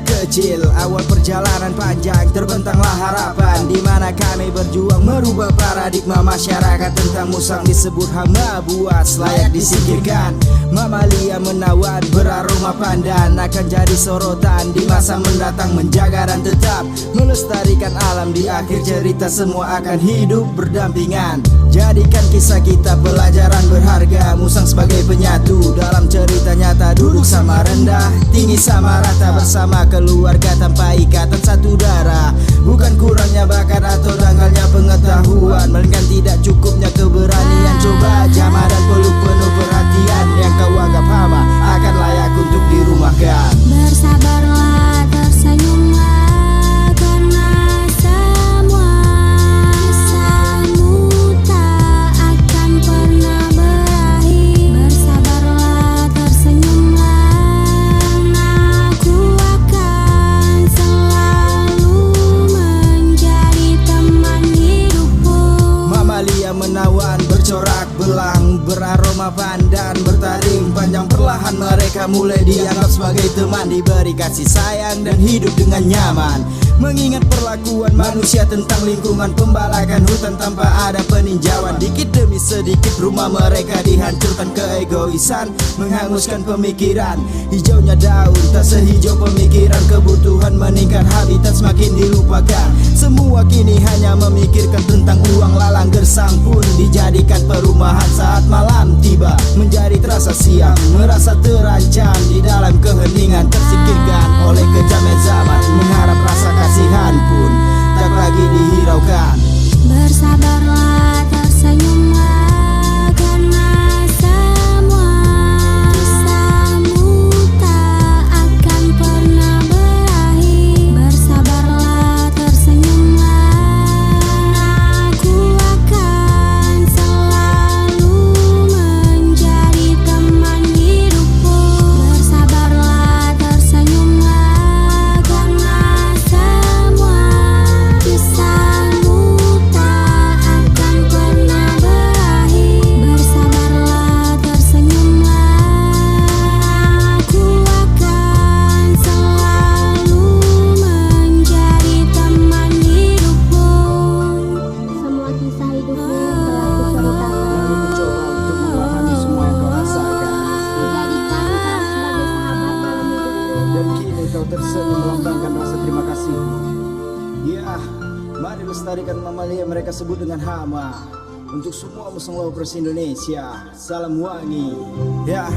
kecil, awal perjalanan panjang, terbentanglah harapan, di mana kami berjuang merubah paradigma masyarakat tentang musang disebut hama buas, layak disingkirkan. Mamalia menawan beraroma pandan, akan jadi sorotan di masa mendatang, menjaga dan tetap melestarikan alam. Di akhir cerita semua akan hidup berdampingan. Jadikan kisah kita pelajaran berharga, musang sebagai penyatu dalam cerita nyata, duduk sama rendah, tinggi sama rata, bersama keluarga tanpa ikatan satu darah. Bukan kurangnya bakat atau dangkalnya pengetahuan, melainkan tidak cukupnya keberanian. Coba jamah dan peluk penuh perhatian, yang kau anggap hama akan layak untuk dirumahkan. Bersabarlah, tersenyumlah, karena semua kisahmu tak akan pernah berakhir. Bersabarlah, tersenyumlah, aku akan selalu menjadi teman hidupmu. Mamalia menawan bercorak belang, beraroma pandan, bertaring panjang, perlahan mereka mulai dianggap sebagai teman, diberi kasih sayang dan hidup dengan nyaman. Mengingat perlakuan manusia tentang lingkungan, pembalakan hutan tanpa ada peninjauan. Dikit demi sedikit rumah mereka dihancurkan, keegoisan menghanguskan pemikiran. Hijaunya daun tak sehijau pemikiran, kebutuhan meningkat, habitat semakin dilupakan. Semua kini hanya memikirkan tentang uang, lalang gersang pun dijadikan perumahan. Saat malam tiba menjadi terasa siang, merasa terancam di dalam keheningan, tersingkirkan oleh kejamnya zaman, mengharap rasa kasihan pun tak lagi dihiraukan. Bersabarlah, tersenyumlah, karena semua kisahmu tak akan pernah berakhir. Bersabarlah, tersenyumlah, aku akan selalu menjadi teman hidupmu. Bersabarlah, tersenyumlah, karena semua kisahmu tak akan pernah berakhir. Bersabarlah, tersenyumlah, aku akan selalu menjadi teman hidupmu. Semua kisah hidupmu telah kuceritakan, Mencoba untuk memahami semua yang kau rasakan, menjadikan kau sebagai sahabat dalam hidupku. dan kini kau tersenyum melambangkan rasa terima kasih. Ya, mari lestarikan mamalia mereka sebut dengan hama. Untuk semua musang lovers Indonesia, salam wangi. Ya,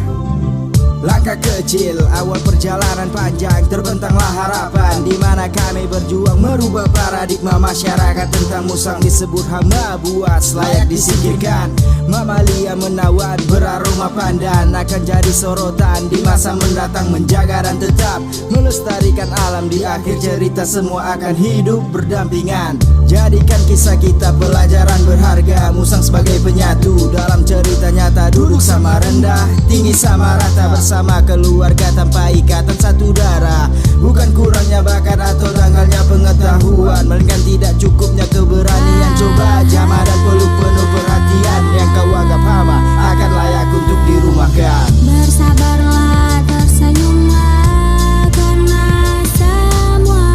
langkah kecil, awal perjalanan panjang, terbentanglah harapan, di mana kami berjuang merubah paradigma masyarakat tentang musang disebut hama buas, layak disingkirkan. Mamalia menawan beraroma pandan, akan jadi sorotan di masa mendatang, menjaga dan tetap melestarikan alam. Di akhir cerita semua akan hidup berdampingan. Jadikan kisah kita pelajaran berharga, musang sebagai penyatu dalam cerita nyata, duduk sama rendah, tinggi sama rata, bersama keluarga tanpa ikatan satu darah. Bukan kurangnya bakat atau dangkalnya pengetahuan, melainkan tidak cukupnya keberanian. Coba jamah dan peluk penuh perhatian, yang kau anggap hama akan layak untuk dirumahkan. Bersabarlah, tersenyumlah, karena semua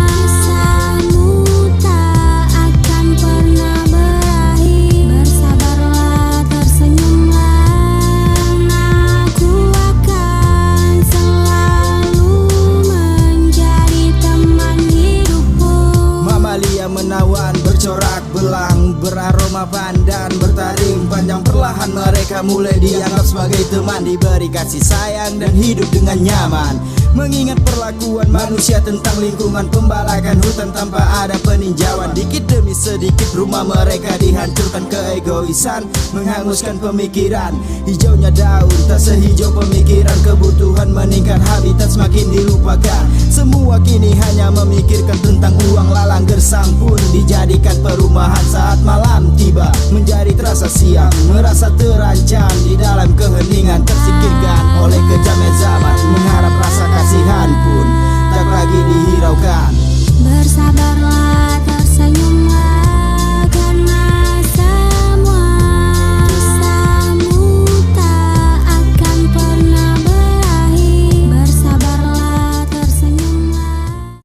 kisahmu tak akan pernah berakhir. Bersabarlah, tersenyumlah, aku akan selalu menjadi teman hidupmu. Mamalia menawan bercorak belang, beraroma pandan, bertaring panjang, perlahan mereka mulai dianggap sebagai teman, diberi kasih sayang dan hidup dengan nyaman. Mengingat perlakuan manusia tentang lingkungan, pembalakan hutan tanpa ada peninjauan. Dikit demi sedikit rumah mereka dihancurkan, keegoisan menghanguskan pemikiran. Hijaunya daun tak sehijau pemikiran, kebutuhan meningkat, habitat semakin dilupakan. Semua kini hanya memikirkan tentang uang, lalang gersang pun dijadikan perumahan. Saat malam tiba menjadi terasa siang, merasa terancam di dalam keheningan, tersingkirkan oleh kejamnya zaman, mengharap rasa kasihan pun tak lagi dihiraukan. Bersabarlah,